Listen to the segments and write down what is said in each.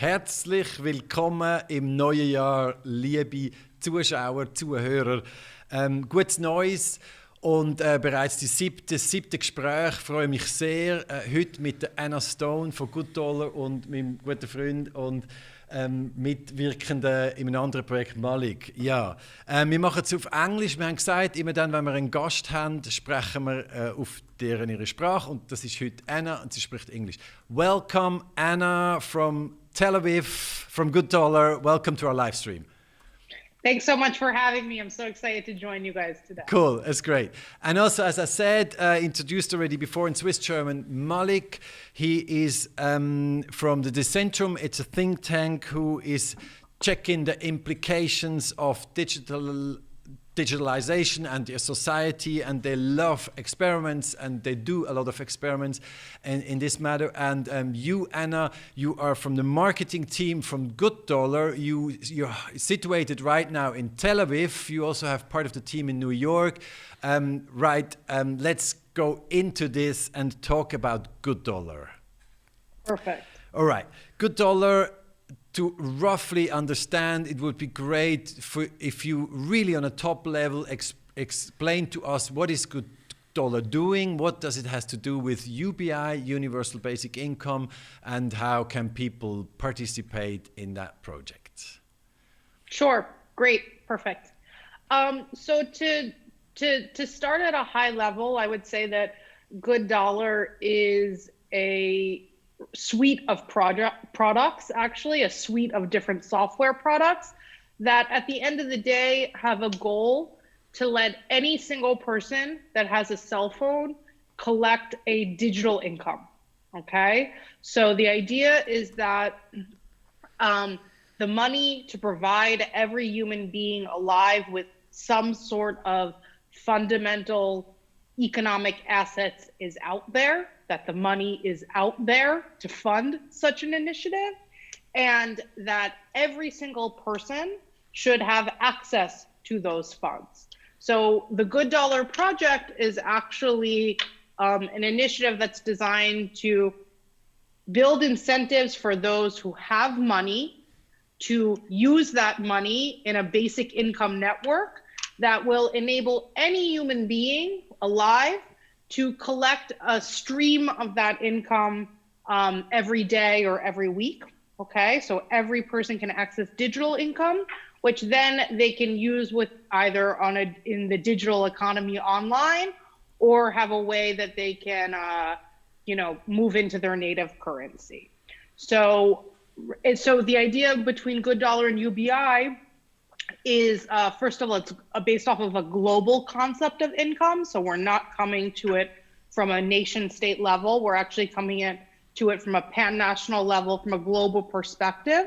Herzlich willkommen im neuen Jahr, liebe Zuschauer, Zuhörer. Gutes Neues und bereits das siebte Gespräch. Ich freue mich sehr, heute mit der Anna Stone von GoodDollar und meinem guten Freund und Mitwirkenden in einem anderen Projekt, Malik. Ja, wir machen es auf Englisch. Wir haben gesagt, immer dann, wenn wir einen Gast haben, sprechen wir auf deren ihre Sprache. Und das ist heute Anna und sie spricht Englisch. Welcome, Anna from Tel Aviv, from GoodDollar. Welcome to our live stream. Thanks so much for having me. I'm so excited to join you guys today. Cool, that's great. And also, as I said, introduced already before in Swiss German, Malik, he is from the Dezentrum. It's a think tank who is checking the implications of digitalization and their society, and they love experiments, and they do a lot of experiments in this matter. And you, Anna, you are from the marketing team from GoodDollar. You're situated right now in Tel Aviv. You also have part of the team in New York. Let's go into this and talk about GoodDollar. Perfect. All right, GoodDollar. To roughly understand, it would be great if you really on a top level explain to us what is GoodDollar doing, what does it has to do with UBI, Universal Basic Income, and how can people participate in that project? Sure, great, perfect. So to start at a high level, I would say that GoodDollar is a suite of products, actually a suite of different software products that at the end of the day have a goal to let any single person that has a cell phone collect a digital income. Okay, so the idea is that the money to provide every human being alive with some sort of fundamental economic assets is out there, that the money is out there to fund such an initiative, and that every single person should have access to those funds. So the GoodDollar project is actually an initiative that's designed to build incentives for those who have money to use that money in a basic income network that will enable any human being alive to collect a stream of that income every day or every week. Okay, so every person can access digital income, which then they can use with either in the digital economy online, or have a way that they can move into their native currency. So the idea between GoodDollar and UBI is first of all, it's based off of a global concept of income. So we're not coming to it from a nation state level. We're actually coming to it from a pan-national level, from a global perspective.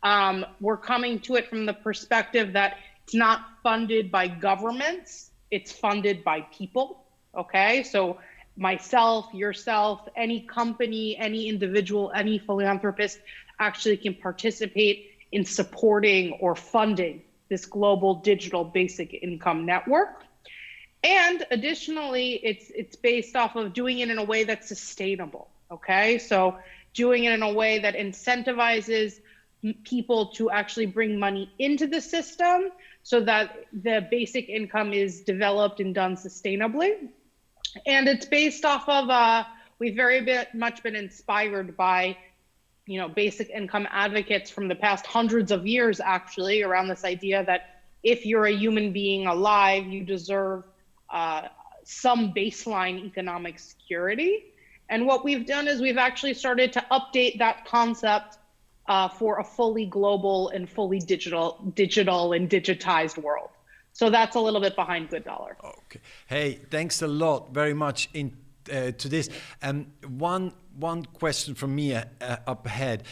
We're coming to it from the perspective that it's not funded by governments, it's funded by people. Okay, so myself, yourself, any company, any individual, any philanthropist actually can participate in supporting or funding this global digital basic income network. And additionally, it's based off of doing it in a way that's sustainable, okay? So doing it in a way that incentivizes people to actually bring money into the system so that the basic income is developed and done sustainably. And it's based off of, we've very much been inspired by basic income advocates from the past hundreds of years, actually, around this idea that if you're a human being alive, you deserve some baseline economic security. And what we've done is we've actually started to update that concept for a fully global and fully digital and digitized world. So that's a little bit behind GoodDollar. Okay. Hey, thanks a lot very much to this. One question from me up ahead.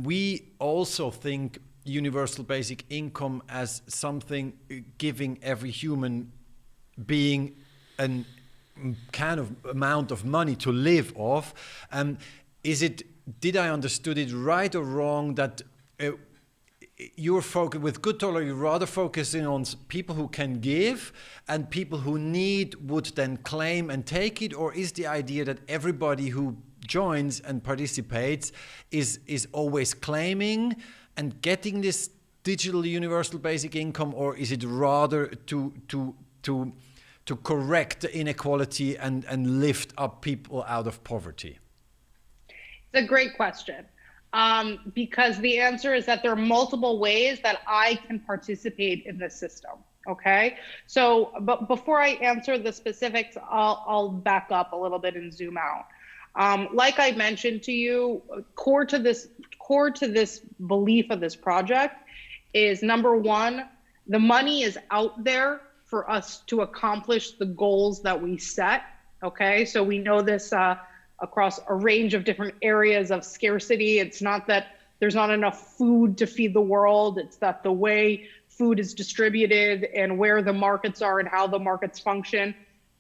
We also think universal basic income as something giving every human being an kind of amount of money to live off. Did I understood it right or wrong that you're focused with GoodDollar, you're rather focusing on people who can give and people who need would then claim and take it? Or is the idea that everybody who joins and participates is always claiming and getting this digital universal basic income, or is it rather to correct the inequality and lift up people out of poverty? It's a great question, because the answer is that there are multiple ways that I can participate in this system. Okay, so but before I answer the specifics, I'll back up a little bit and zoom out. Like I mentioned to you, core to this belief of this project is, number one, the money is out there for us to accomplish the goals that we set. Okay, so we know this across a range of different areas of scarcity. It's not that there's not enough food to feed the world. It's that the way food is distributed and where the markets are and how the markets function,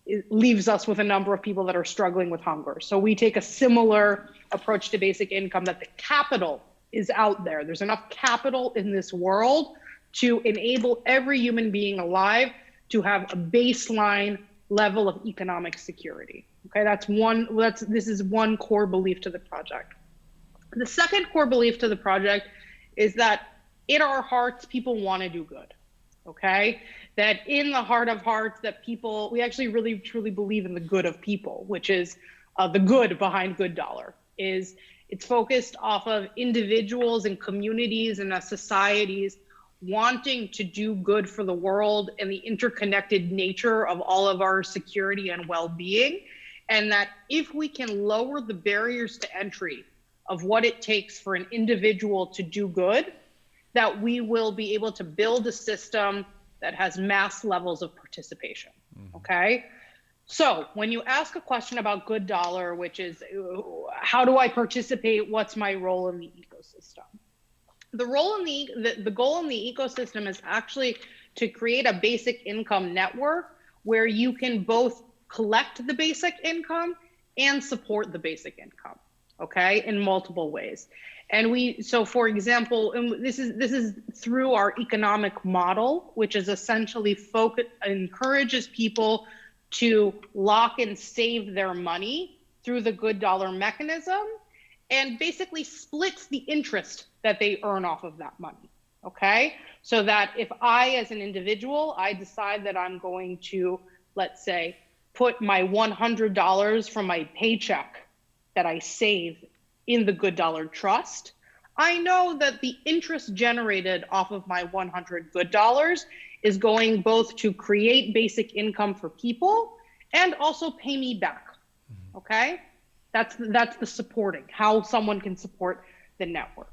it leaves us with a number of people that are struggling with hunger. So we take a similar approach to basic income, that the capital is out there. There's enough capital in this world to enable every human being alive to have a baseline level of economic security. Okay, this is one core belief to the project. The second core belief to the project is that in our hearts, people want to do good. Okay, that in the heart of hearts, that we actually really truly believe in the good of people, which is the good behind GoodDollar. It's focused off of individuals and communities and societies wanting to do good for the world and the interconnected nature of all of our security and well-being. And that if we can lower the barriers to entry of what it takes for an individual to do good, that we will be able to build a system that has mass levels of participation. Okay? So when you ask a question about GoodDollar, which is how do I participate? What's my role in the ecosystem? The goal in the ecosystem is actually to create a basic income network where you can both collect the basic income and support the basic income, okay, in multiple ways. And so for example, and this is through our economic model, which is essentially encourages people to lock and save their money through the GoodDollar mechanism, and basically splits the interest that they earn off of that money. Okay, so that if I, as an individual, I decide that I'm going to, let's say, put my $100 from my paycheck that I save in the GoodDollar trust, I know that the interest generated off of my 100 GoodDollars is going both to create basic income for people and also pay me back. Okay, that's the supporting, how someone can support the network.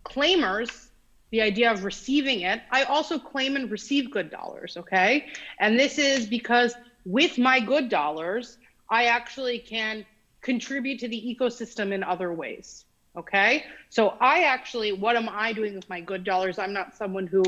Claimers, the idea of receiving it, I also claim and receive GoodDollars, okay? And this is because with my GoodDollars, I actually can contribute to the ecosystem in other ways, okay? So what am I doing with my GoodDollars? I'm not someone who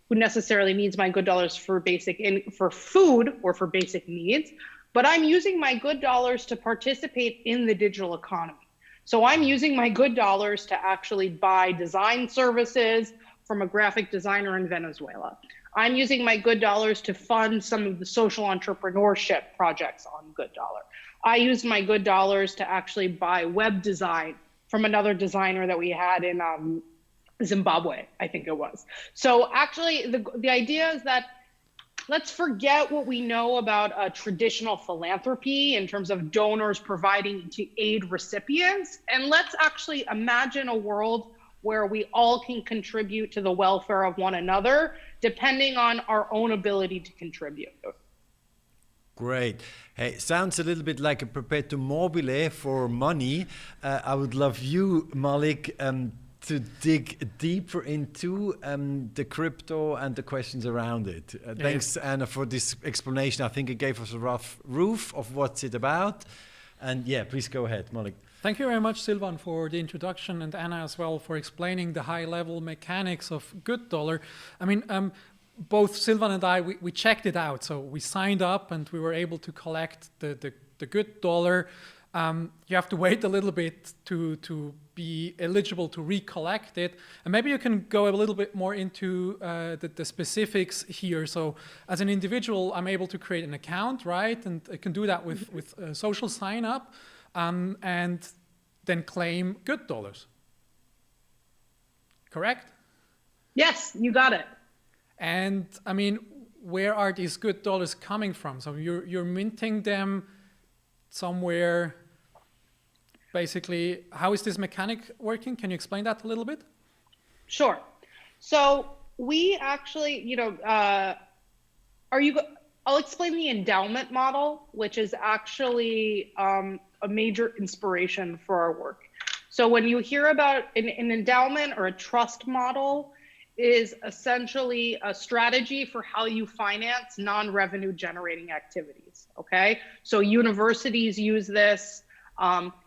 necessarily needs my GoodDollars for food or for basic needs, but I'm using my GoodDollars to participate in the digital economy. So I'm using my GoodDollars to actually buy design services from a graphic designer in Venezuela. I'm using my GoodDollars to fund some of the social entrepreneurship projects on GoodDollar. I use my GoodDollars to actually buy web design from another designer that we had in Zimbabwe, I think it was. So actually the idea is that let's forget what we know about traditional philanthropy in terms of donors providing to aid recipients, and let's actually imagine a world where we all can contribute to the welfare of one another, depending on our own ability to contribute. Great. Hey, sounds a little bit like a perpetuum mobile for money. I would love you, Malik, to dig deeper into the crypto and the questions around it. Thanks, Anna, for this explanation. I think it gave us a rough roof of what's it about. And yeah, please go ahead, Malik. Thank you very much, Silvan, for the introduction, and Anna as well for explaining the high-level mechanics of GoodDollar. I mean, both Silvan and I, we checked it out. So we signed up and we were able to collect the GoodDollar. You have to wait a little bit to be eligible to recollect it. And maybe you can go a little bit more into the specifics here. So as an individual, I'm able to create an account, right? And I can do that with social sign up. and then claim good dollars. Correct? Yes, you got it. And I mean, where are these good dollars coming from? So you're minting them somewhere. Basically, how is this mechanic working? Can you explain that a little bit? Sure. So we actually, I'll explain the endowment model, which is actually a major inspiration for our work. So when you hear about an endowment or a trust model, is essentially a strategy for how you finance non-revenue generating activities, okay? So universities use this,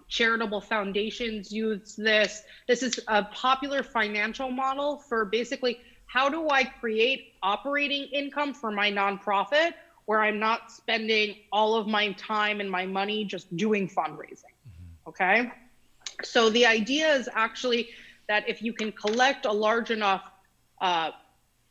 charitable foundations use this. This is a popular financial model for basically, how do I create operating income for my nonprofit where I'm not spending all of my time and my money just doing fundraising, okay? So the idea is actually that if you can collect a large enough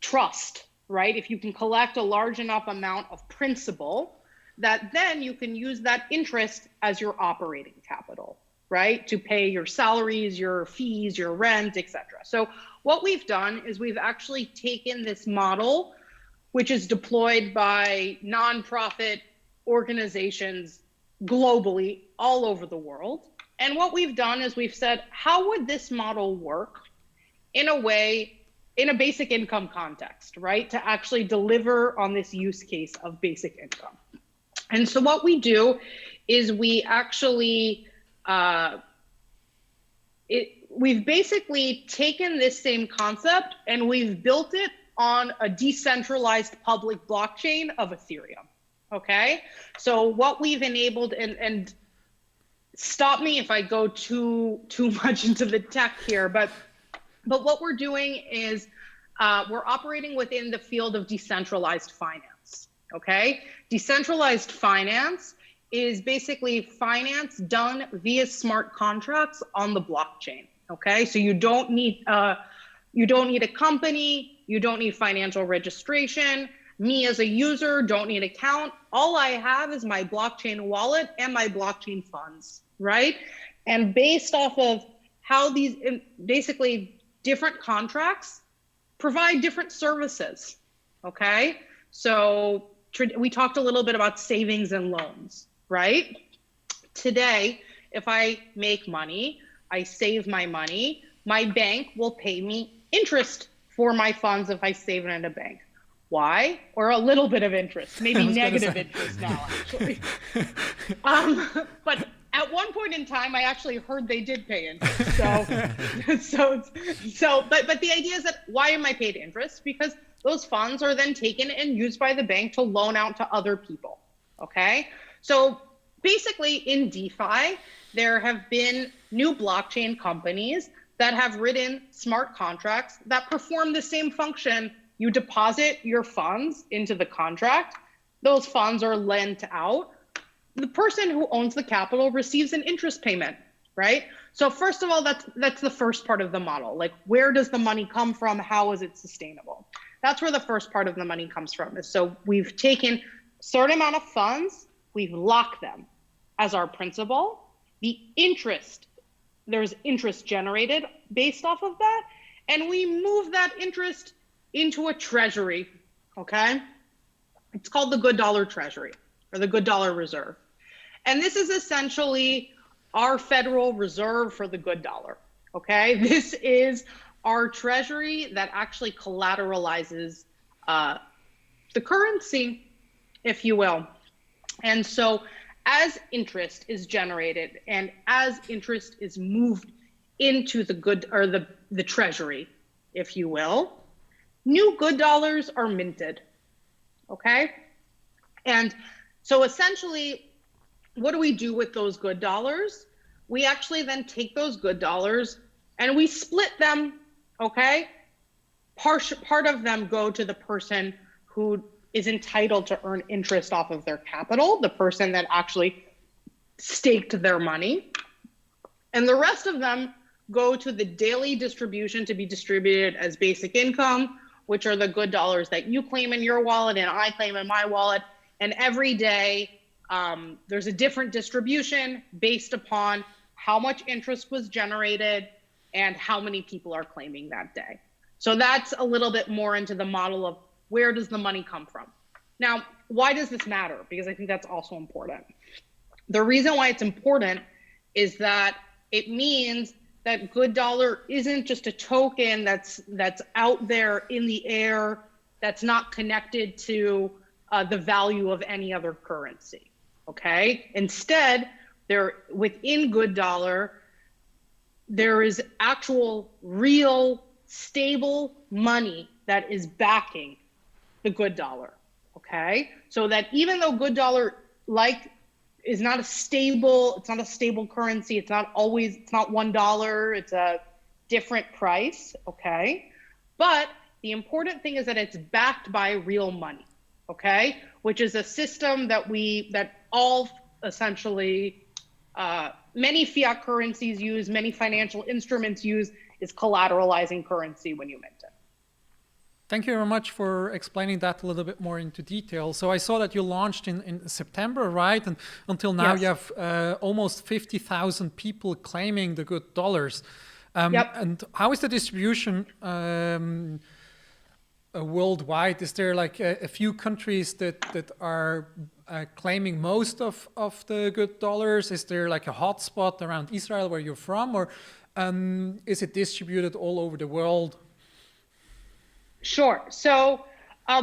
trust, right? If you can collect a large enough amount of principal, that then you can use that interest as your operating capital, right? To pay your salaries, your fees, your rent, etc. So what we've done is we've actually taken this model, which is deployed by nonprofit organizations globally, all over the world. And what we've done is we've said, how would this model work in a way, in a basic income context, right? To actually deliver on this use case of basic income. And so what we do is we actually, we've basically taken this same concept and we've built it on a decentralized public blockchain of Ethereum, okay? So what we've enabled, and stop me if I go too much into the tech here, but what we're doing is we're operating within the field of decentralized finance, okay? Decentralized finance is basically finance done via smart contracts on the blockchain, okay? So you don't need a company, you don't need financial registration. Me as a user don't need an account. All I have is my blockchain wallet and my blockchain funds, right? And based off of how these, basically different contracts provide different services, okay? So we talked a little bit about savings and loans, right? Today, if I make money, I save my money, my bank will pay me interest for my funds if I save it in a bank. Why? Or a little bit of interest, maybe negative interest now, actually. But at one point in time, I actually heard they did pay interest. But the idea is that why am I paid interest? Because those funds are then taken and used by the bank to loan out to other people, okay? So basically in DeFi, there have been new blockchain companies that have written smart contracts that perform the same function. You deposit your funds into the contract, those funds are lent out. The person who owns the capital receives an interest payment, right? So first of all, that's the first part of the model. Like, where does the money come from? How is it sustainable? That's where the first part of the money comes from. Is so we've taken a certain amount of funds, we've locked them as our principal. The interest, there's interest generated based off of that, and we move that interest into a treasury, okay? It's called the GoodDollar Treasury, or the GoodDollar Reserve. And this is essentially our Federal Reserve for the good dollar, okay? This is our treasury that actually collateralizes the currency, if you will. And so as interest is generated and as interest is moved into the treasury, if you will, new good dollars are minted, okay? And so essentially, what do we do with those good dollars? We actually then take those good dollars and we split them, okay? Part of them go to the person who is entitled to earn interest off of their capital, the person that actually staked their money. And the rest of them go to the daily distribution to be distributed as basic income, which are the good dollars that you claim in your wallet and I claim in my wallet. And every day, There's a different distribution based upon how much interest was generated and how many people are claiming that day. So that's a little bit more into the model of where does the money come from. Now, why does this matter? Because I think that's also important. The reason why it's important is that it means that GoodDollar isn't just a token that's out there in the air, that's not connected to the value of any other currency, okay? Instead, within GoodDollar, there is actual, real, stable money that is backing the GoodDollar, okay? So that even though GoodDollar is not a stable currency, it's not $1, it's a different price, okay? But the important thing is that it's backed by real money, okay? Which is a system that all essentially, many fiat currencies use, many financial instruments use, is collateralizing currency when you mint it. Thank you very much for explaining that a little bit more into detail. So I saw that you launched in September, right? And until now, yes. You have almost 50,000 people claiming the GoodDollars. Yep. And how is the distribution worldwide? Is there like a few countries that are claiming most of the GoodDollars? Is there like a hotspot around Israel where you're from, or is it distributed all over the world? Sure. So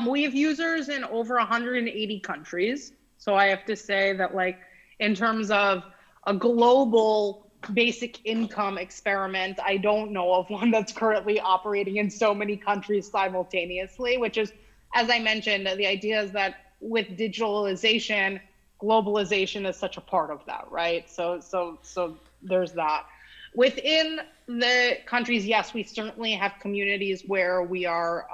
we have users in over 180 countries. So I have to say that, like, in terms of a global basic income experiment, I don't know of one that's currently operating in so many countries simultaneously, which is, as I mentioned, the idea is that with digitalization, globalization is such a part of that, right? So there's that. Within the countries, yes, we certainly have communities where we are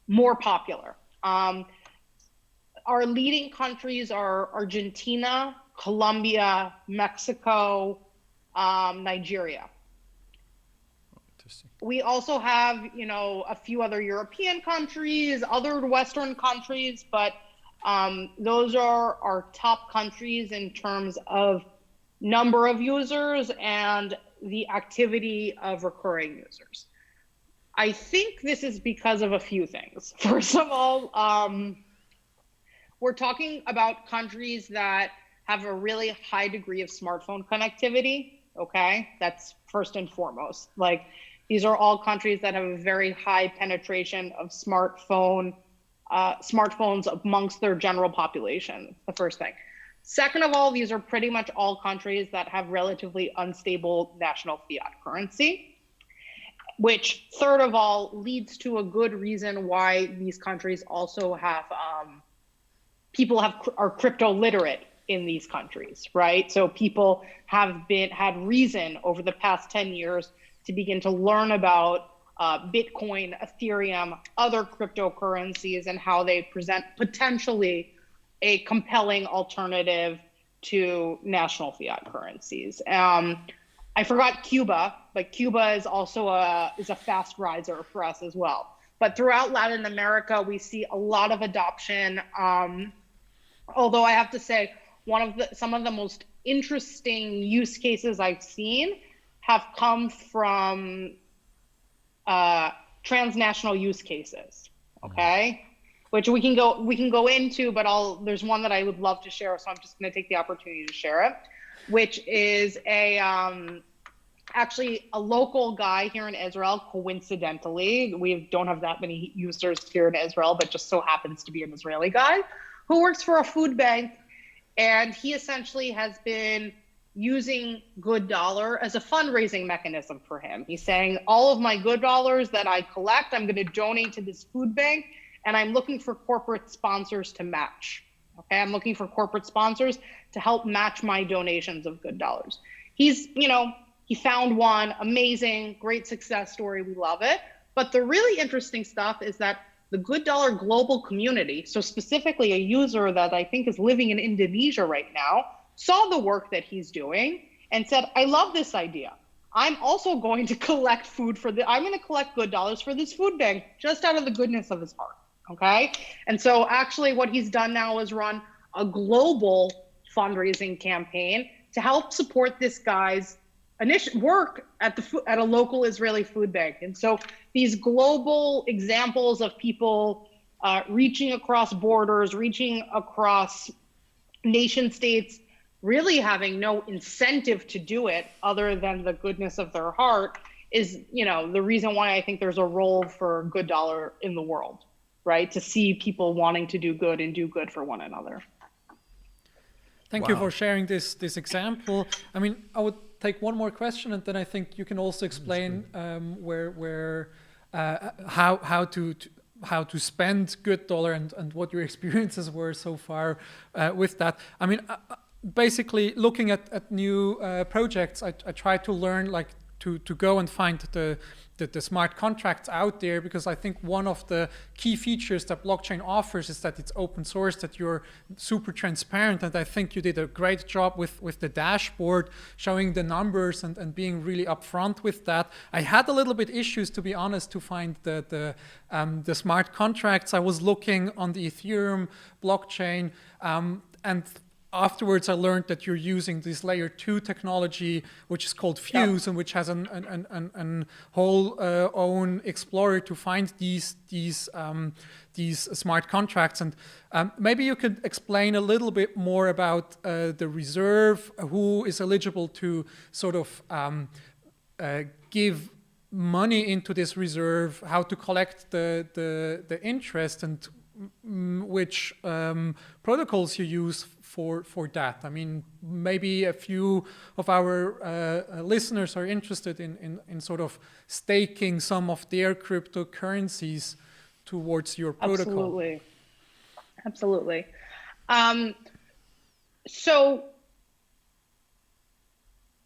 more popular. Our leading countries are Argentina, Colombia, Mexico, Nigeria. Interesting. We also have, a few other European countries, other Western countries, but those are our top countries in terms of number of users and the activity of recurring users. I think this is because of a few things. First of all, we're talking about countries that have a really high degree of smartphone connectivity, okay? That's first and foremost. Like, these are all countries that have a very high penetration of smartphones amongst their general population, the first thing. Second of all, these are pretty much all countries that have relatively unstable national fiat currency, which, third of all, leads to a good reason why these countries also have are crypto literate in these countries, right? So people have had reason over the past 10 years to begin to learn about Bitcoin, Ethereum, other cryptocurrencies, and how they present potentially a compelling alternative to national fiat currencies. I forgot Cuba, but Cuba is also a fast riser for us as well. But throughout Latin America, we see a lot of adoption. Although I have to say, some of the most interesting use cases I've seen have come from transnational use cases. Okay. Which we can go into, but there's one that I would love to share, so I'm just going to take the opportunity to share it, which is actually a local guy here in Israel. Coincidentally, we don't have that many users here in Israel, but just so happens to be an Israeli guy who works for a food bank, and he essentially has been using GoodDollar as a fundraising mechanism for him. He's saying, all of my GoodDollars that I collect, I'm going to donate to this food bank, and I'm looking for corporate sponsors to match. Okay, I'm looking for corporate sponsors to help match my donations of GoodDollars. He found one, amazing, great success story, we love it. But the really interesting stuff is that the GoodDollar global community, so specifically a user that I think is living in Indonesia right now, saw the work that he's doing and said, I love this idea. I'm also going to collect I'm going to collect GoodDollars for this food bank just out of the goodness of his heart. Okay. And so actually what he's done now is run a global fundraising campaign to help support this guy's work at a local Israeli food bank. And so these global examples of people reaching across borders, reaching across nation states, really having no incentive to do it other than the goodness of their heart is, the reason why I think there's a role for GoodDollar in the world, right? To see people wanting to do good and do good for one another. Thank you for sharing this example. I mean, I would take one more question, and then I think you can also explain how to spend GoodDollar and what your experiences were so far with that. I mean, basically looking at new projects, I try to learn to go and find the smart contracts out there, because I think one of the key features that blockchain offers is that it's open source, that you're super transparent, and I think you did a great job with the dashboard, showing the numbers and being really upfront with that. I had a little bit issues, to be honest, to find the smart contracts. I was looking on the Ethereum blockchain, and afterwards, I learned that you're using this layer 2 technology, which is called Fuse, and which has an whole own explorer to find these smart contracts. And maybe you could explain a little bit more about the reserve, who is eligible to sort of give money into this reserve, how to collect the interest, and which protocols you use for that. I mean, maybe a few of our listeners are interested in sort of staking some of their cryptocurrencies towards your protocol. Absolutely. So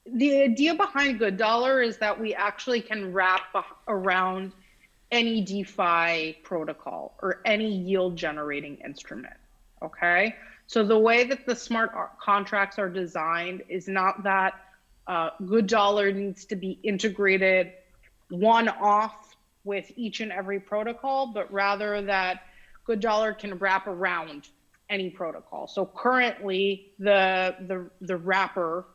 the idea behind GoodDollar is that we actually can wrap around any DeFi protocol or any yield generating instrument, okay? So the way that the smart contracts are designed is not that GoodDollar needs to be integrated one-off with each and every protocol, but rather that GoodDollar can wrap around any protocol. So currently, the wrapper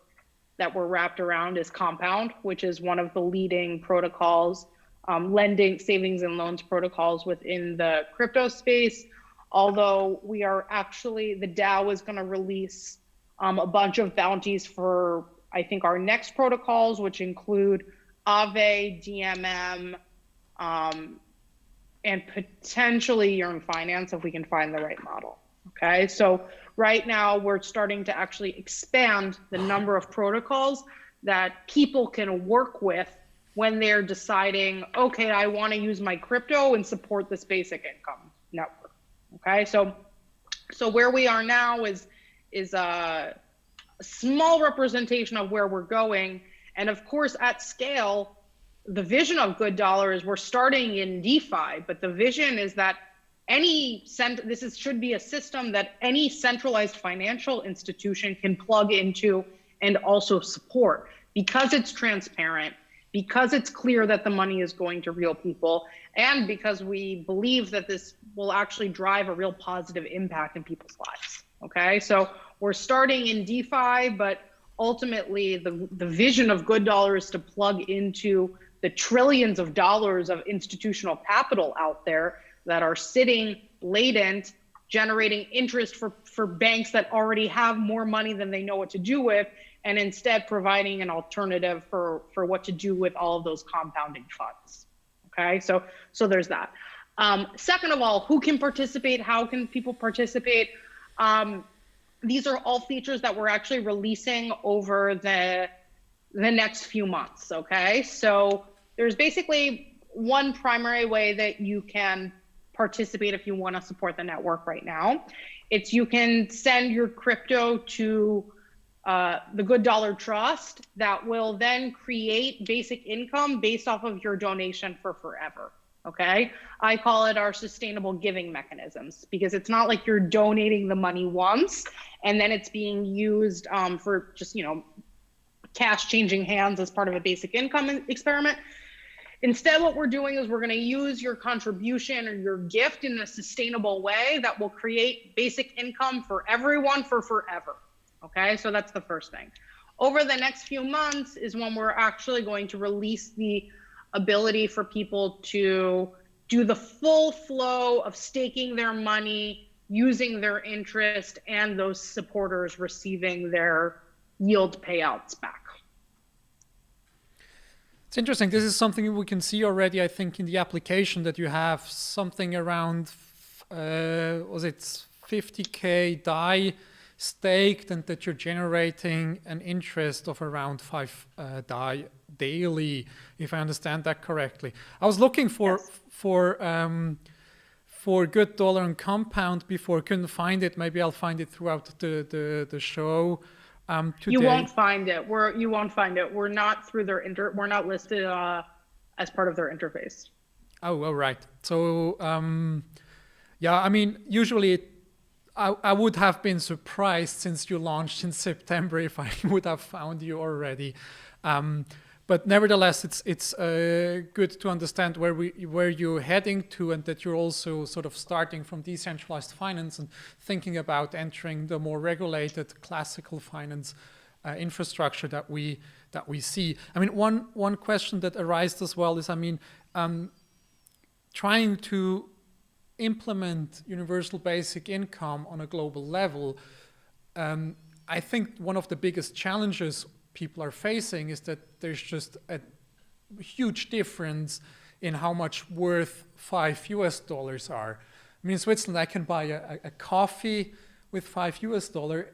that we're wrapped around is Compound, which is one of the leading protocols, lending, savings, and loans protocols within the crypto space. Although we are actually, the DAO is going to release a bunch of bounties for, I think, our next protocols, which include Aave, DMM, and potentially Yearn Finance if we can find the right model. Okay, so right now we're starting to actually expand the number of protocols that people can work with when they're deciding, okay, I want to use my crypto and support this basic income network. Okay, so where we are now is a small representation of where we're going, and of course at scale, the vision of GoodDollar is we're starting in DeFi, but the vision is that should be a system that any centralized financial institution can plug into and also support, because it's transparent, because it's clear that the money is going to real people, and because we believe that this will actually drive a real positive impact in people's lives. Okay, so we're starting in DeFi, but ultimately the vision of GoodDollar is to plug into the trillions of dollars of institutional capital out there that are sitting latent, generating interest for banks that already have more money than they know what to do with, and instead providing an alternative for what to do with all of those compounding funds. Okay, so there's that. Second of all, who can participate? How can people participate? These are all features that we're actually releasing over the next few months. Okay, so there's basically one primary way that you can participate if you want to support the network right now. It's you can send your crypto to the GoodDollar Trust that will then create basic income based off of your donation for forever. Okay, I call it our sustainable giving mechanisms, because it's not like you're donating the money once and then it's being used for just, cash changing hands as part of a basic income experiment. Instead, what we're doing is we're going to use your contribution or your gift in a sustainable way that will create basic income for everyone for forever. Okay, so that's the first thing. Over the next few months is when we're actually going to release the ability for people to do the full flow of staking their money, using their interest, and those supporters receiving their yield payouts back. It's interesting. This is something we can see already, I think, in the application that you have something around, was it 50K DAI staked, and that you're generating an interest of around 5 DAI daily, if I understand that correctly. I was looking for GoodDollar and Compound before, couldn't find it. Maybe I'll find it throughout the show. Today. You won't find it. You won't find it. We're not through their we're not listed as part of their interface. Oh, all right. So yeah, I mean, usually I would have been surprised since you launched in September if I would have found you already. But nevertheless, it's good to understand where you're heading to, and that you're also sort of starting from decentralized finance and thinking about entering the more regulated classical finance infrastructure that we see. I mean, one question that arises as well is, I mean, trying to implement universal basic income on a global level. I think one of the biggest challenges people are facing is that there's just a huge difference in how much worth $5 are. I mean, in Switzerland, I can buy a coffee with $5,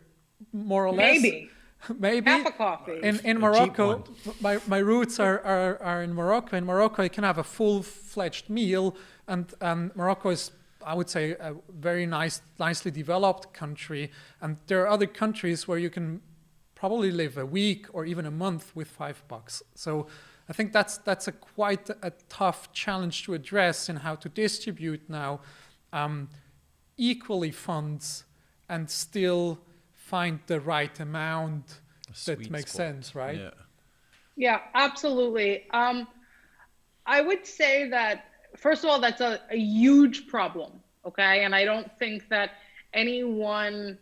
more or less. Maybe half a coffee. In Morocco, my roots are in Morocco. In Morocco, I can have a full-fledged meal, and Morocco is, I would say, a very nicely developed country. And there are other countries where you can probably live a week or even a month with $5. So I think that's quite a tough challenge to address in how to distribute now equally funds and still find the right amount that makes sense, right? Yeah, absolutely. I would say that, first of all, that's a huge problem, okay? And I don't think that any one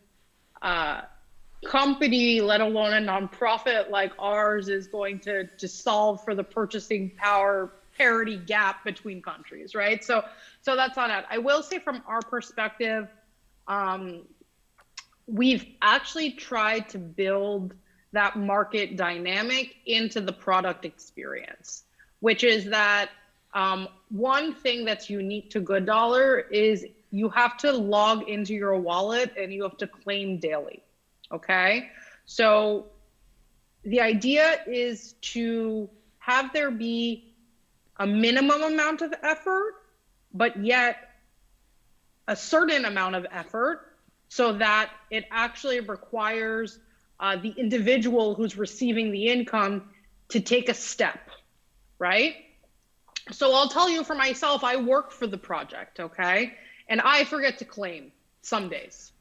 company, let alone a nonprofit like ours, is going to solve for the purchasing power parity gap between countries, right? So that's not it. I will say from our perspective, we've actually tried to build that market dynamic into the product experience, which is that one thing that's unique to GoodDollar is you have to log into your wallet and you have to claim daily. Okay, so the idea is to have there be a minimum amount of effort, but yet a certain amount of effort, so that it actually requires the individual who's receiving the income to take a step, right? So I'll tell you for myself, I work for the project, okay? And I forget to claim some days.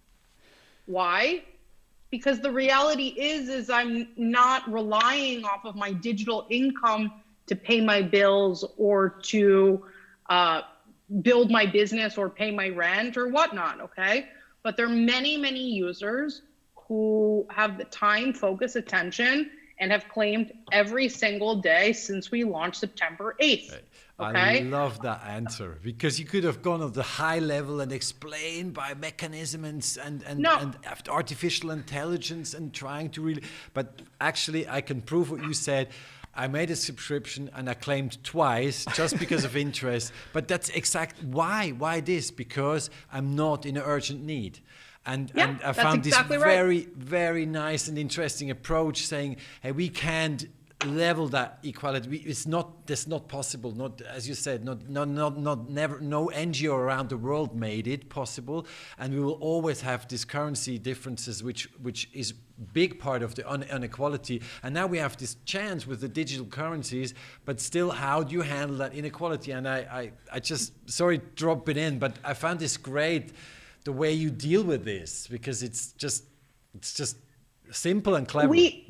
Why? Because the reality is I'm not relying off of my digital income to pay my bills or to build my business or pay my rent or whatnot, okay? But there are many, many users who have the time, focus, attention, and have claimed every single day since we launched September 8th. Okay? I love that answer, because you could have gone at the high level and explained by mechanisms and artificial intelligence and trying to really, but actually I can prove what you said. I made a subscription and I claimed twice just because of interest, but that's why this? Because I'm not in an urgent need. And I found exactly this very, very nice and interesting approach, saying, hey, we can't level that equality. That's not possible. Not, as you said, no NGO around the world made it possible. And we will always have these currency differences, which is big part of the inequality. And now we have this chance with the digital currencies, but still, how do you handle that inequality? And I just, sorry, drop it in, but I found this great, the way you deal with this, because it's just Simple and clever. We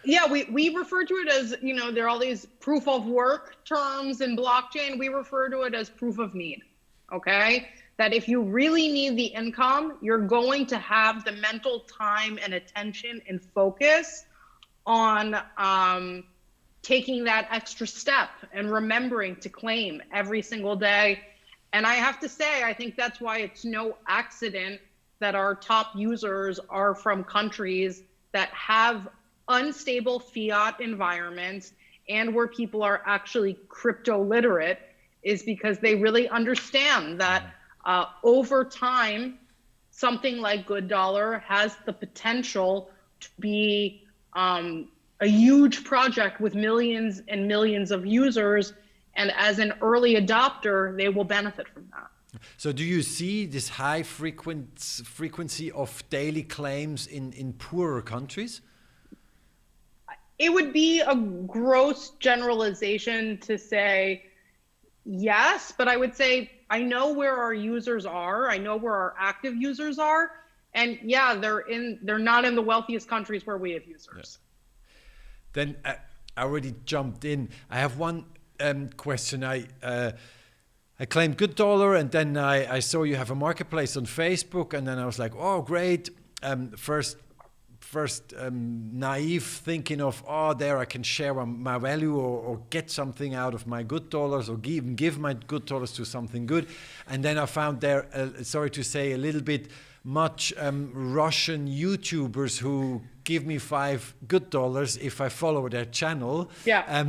refer to it as, there are all these proof of work terms in blockchain. We refer to it as proof of need. Okay. That if you really need the income, you're going to have the mental time and attention and focus on taking that extra step and remembering to claim every single day. And I have to say, I think that's why it's no accident that our top users are from countries that have unstable fiat environments and where people are actually crypto literate, is because they really understand that over time, something like GoodDollar has the potential to be a huge project with millions and millions of users. And as an early adopter, they will benefit from that. So do you see this high frequency of daily claims in poorer countries? It would be a gross generalization to say yes, but I would say I know where our users are. I know where our active users are. And yeah, they're not in the wealthiest countries where we have users. Yeah. Then I already jumped in. I have one question. I claimed GoodDollar, and then I saw you have a marketplace on Facebook, and then I was like, oh, great. First naive thinking of, there I can share my value or get something out of my GoodDollars, or even give my GoodDollars to something good. And then I found there, sorry to say, a little bit much Russian YouTubers who give me $5 if I follow their channel. Yeah.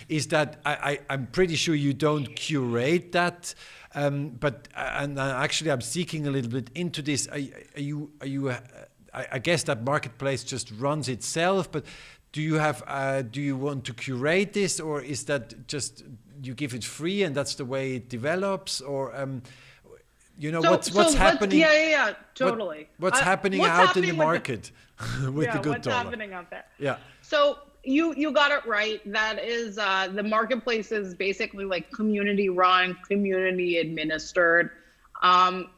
Is that I'm pretty sure you don't curate that, but actually I'm seeking a little bit into this. Are you I guess that marketplace just runs itself, but do you want to curate this, or is that just you give it free and that's the way it develops, or what's happening? Yeah, totally. What's happening out in the market with the GoodDollar? What's happening out there? Yeah. So you got it right. That is the marketplace is basically like community run, community administered.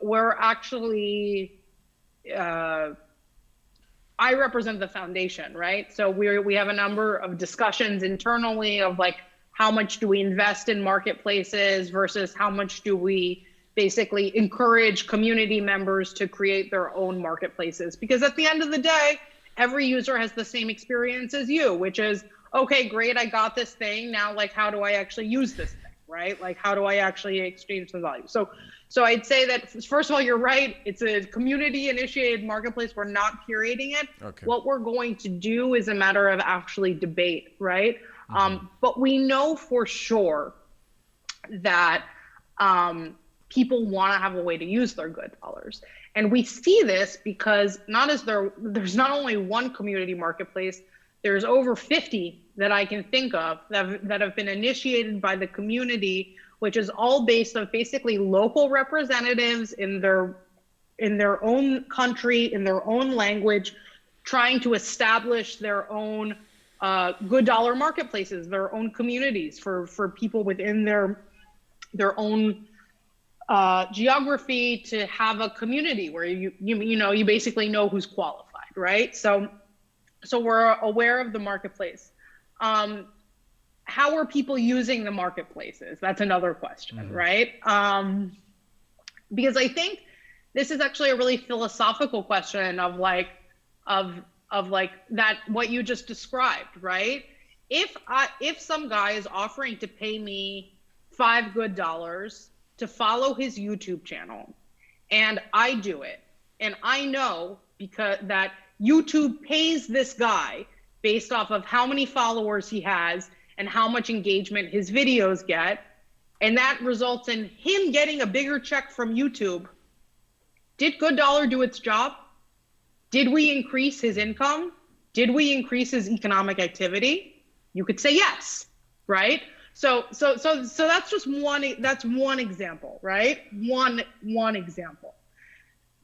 We're actually I represent the foundation, right? So we have a number of discussions internally of like, how much do we invest in marketplaces versus how much do we basically encourage community members to create their own marketplaces? Because at the end of the day, every user has the same experience as you, which is, okay, great, I got this thing. Now, like, how do I actually use this thing, right? Like, how do I actually exchange some value? So I'd say that, first of all, you're right. It's a community-initiated marketplace. We're not curating it. Okay. What we're going to do is a matter of actually debate, right? Mm-hmm. But we know for sure that people want to have a way to use their GoodDollars. And we see this because there's not only one community marketplace, there's over 50 that I can think of that have been initiated by the community, which is all based on basically local representatives in their own country, in their own language, trying to establish their own GoodDollar marketplaces, their own communities for people within their own geography, to have a community where you basically know who's qualified, right? So we're aware of the marketplace. How are people using the marketplaces? That's another question, mm-hmm. right? Because I think this is actually a really philosophical question of that, what you just described, right? If some guy is offering to pay me $5 GoodDollars to follow his YouTube channel, and I do it, and I know because that YouTube pays this guy based off of how many followers he has and how much engagement his videos get, and that results in him getting a bigger check from YouTube. Did GoodDollar do its job? Did we increase his income? Did we increase his economic activity? You could say yes, right? So that's just one example, right? One example.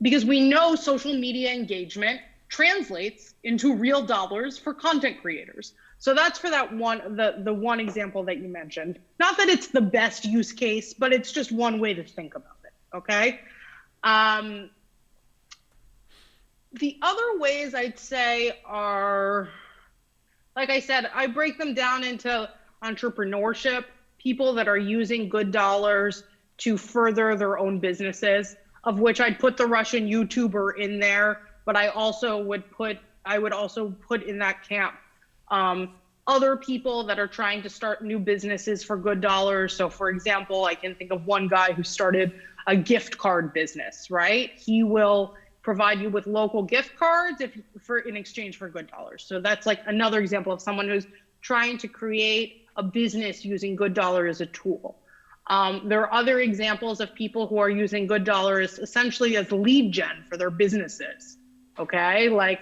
Because we know social media engagement translates into real dollars for content creators. So that's for that the one example that you mentioned. Not that it's the best use case, but it's just one way to think about it, okay? The other ways I'd say are, like I said, I break them down into entrepreneurship, people that are using good dollars to further their own businesses, of which I'd put the Russian YouTuber in there, but I would also put in that camp other people that are trying to start new businesses for good dollars. So for example, I can think of one guy who started a gift card business, right? He will provide you with local gift cards in exchange for good dollars. So that's like another example of someone who's trying to create a business using good dollar as a tool. There are other examples of people who are using good dollars essentially as lead gen for their businesses. Okay, like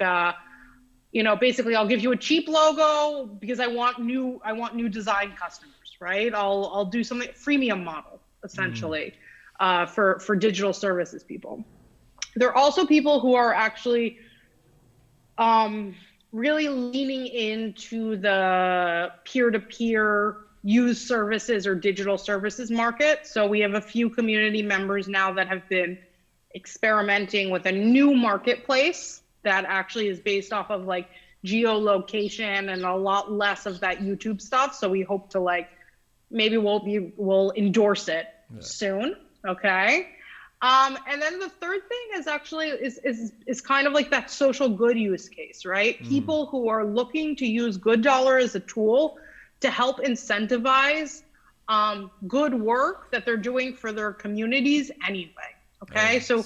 basically I'll give you a cheap logo because I want new design customers, right? I'll do something freemium model essentially for digital services people. There are also people who are actually really leaning into the peer-to-peer used services or digital services market. So we have a few community members now that have been experimenting with a new marketplace that actually is based off of like geolocation and a lot less of that YouTube stuff. So we hope to maybe we'll endorse it soon. Okay. And then the third thing is actually is kind of like that social good use case, right? People who are looking to use good dollar as a tool to help incentivize good work that they're doing for their communities anyway. Okay, so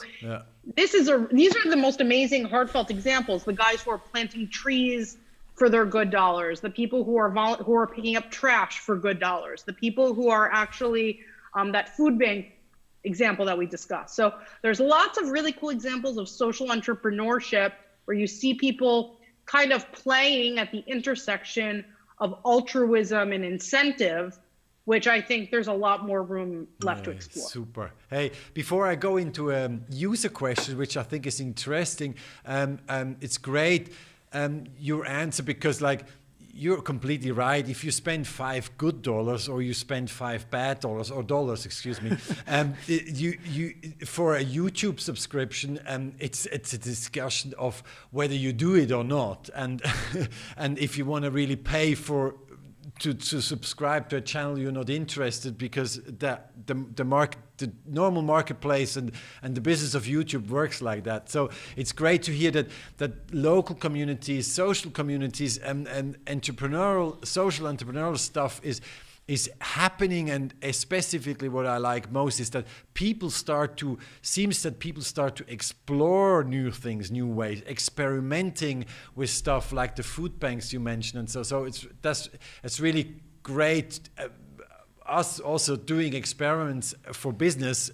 these are the most amazing, heartfelt examples. The guys who are planting trees for their good dollars, the people who are picking up trash for good dollars, the people who are actually that food bank example that we discussed. So there's lots of really cool examples of social entrepreneurship where you see people kind of playing at the intersection of altruism and incentive, which I think there's a lot more room left to explore. Super. Hey, before I go into a user question, which I think is interesting, it's great your answer, because you're completely right. If you spend $5 good dollars or you spend $5 bad dollars or dollars, excuse me, you for a YouTube subscription, it's a discussion of whether you do it or not, and and if you want to really pay to subscribe to a channel you're not interested, because the normal marketplace and the business of YouTube works like that. So it's great to hear that local communities, social communities, and social entrepreneurial stuff is happening. And specifically what I like most is that people start to explore new things, new ways, experimenting with stuff like the food banks you mentioned. And so it's really great. Us also doing experiments for business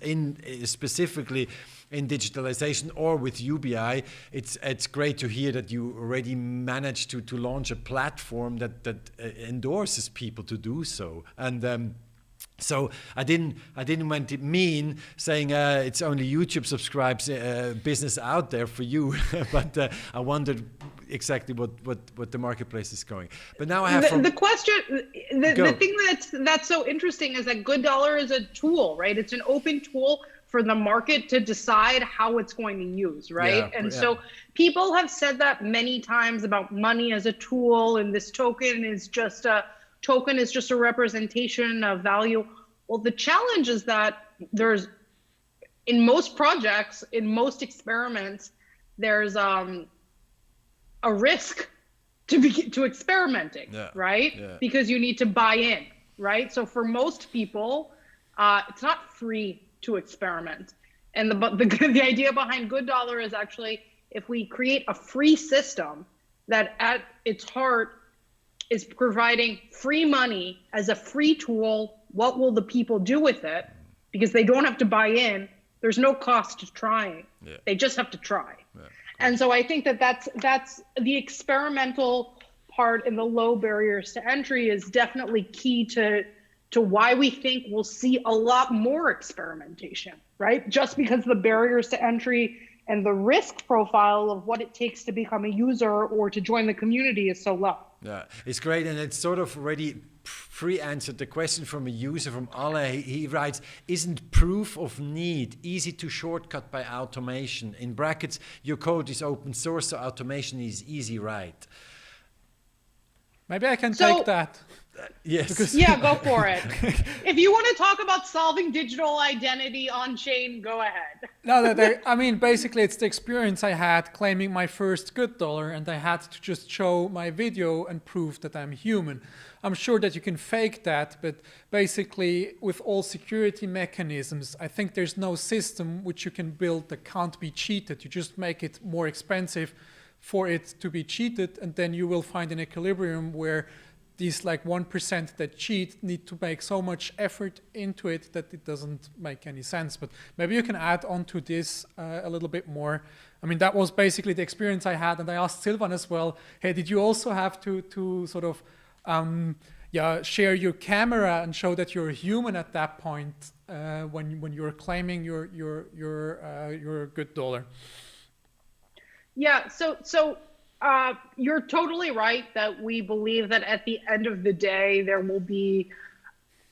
specifically in digitalization or with UBI. It's great to hear that you already managed to launch a platform that endorses people to do so. And so I didn't want to mean saying it's only YouTube subscribes business out there for you, but I wondered exactly what the marketplace is going. But now I have the question. The thing that's so interesting is that good dollar is a tool, right? It's an open tool for the market to decide how it's going to use, right? So people have said that many times about money as a tool, and this token is just a representation of value. Well, the challenge is that there's, in most projects, in most experiments, there's a risk to experimenting, right? Because you need to buy in, right? So for most people, it's not free to experiment. And the idea behind good dollar is actually, if we create a free system that at its heart is providing free money as a free tool, what will the people do with it? Because they don't have to buy in. There's no cost to trying. They just have to try. And so I think that's the experimental part, and the low barriers to entry is definitely key to why we think we'll see a lot more experimentation, right? Just because the barriers to entry and the risk profile of what it takes to become a user or to join the community is so low. Yeah, it's great, and it's sort of already pre-answered the question from a user, from Ale. He writes, isn't proof of need easy to shortcut by automation? In brackets, your code is open source, so automation is easy, right? Maybe I can take that. Yes. Yeah, go for it. If you want to talk about solving digital identity on chain, go ahead. No, I mean, basically, it's the experience I had claiming my first GoodDollar, and I had to just show my video and prove that I'm human. I'm sure that you can fake that, but basically, with all security mechanisms, I think there's no system which you can build that can't be cheated. You just make it more expensive for it to be cheated, and then you will find an equilibrium where these like 1% that cheat need to make so much effort into it that it doesn't make any sense. But maybe you can add on to this a little bit more. I mean, that was basically the experience I had, and I asked Silvan as well, hey, did you also have to sort of share your camera and show that you're human at that point when you're claiming your GoodDollar? Yeah, so you're totally right that we believe that at the end of the day, there will be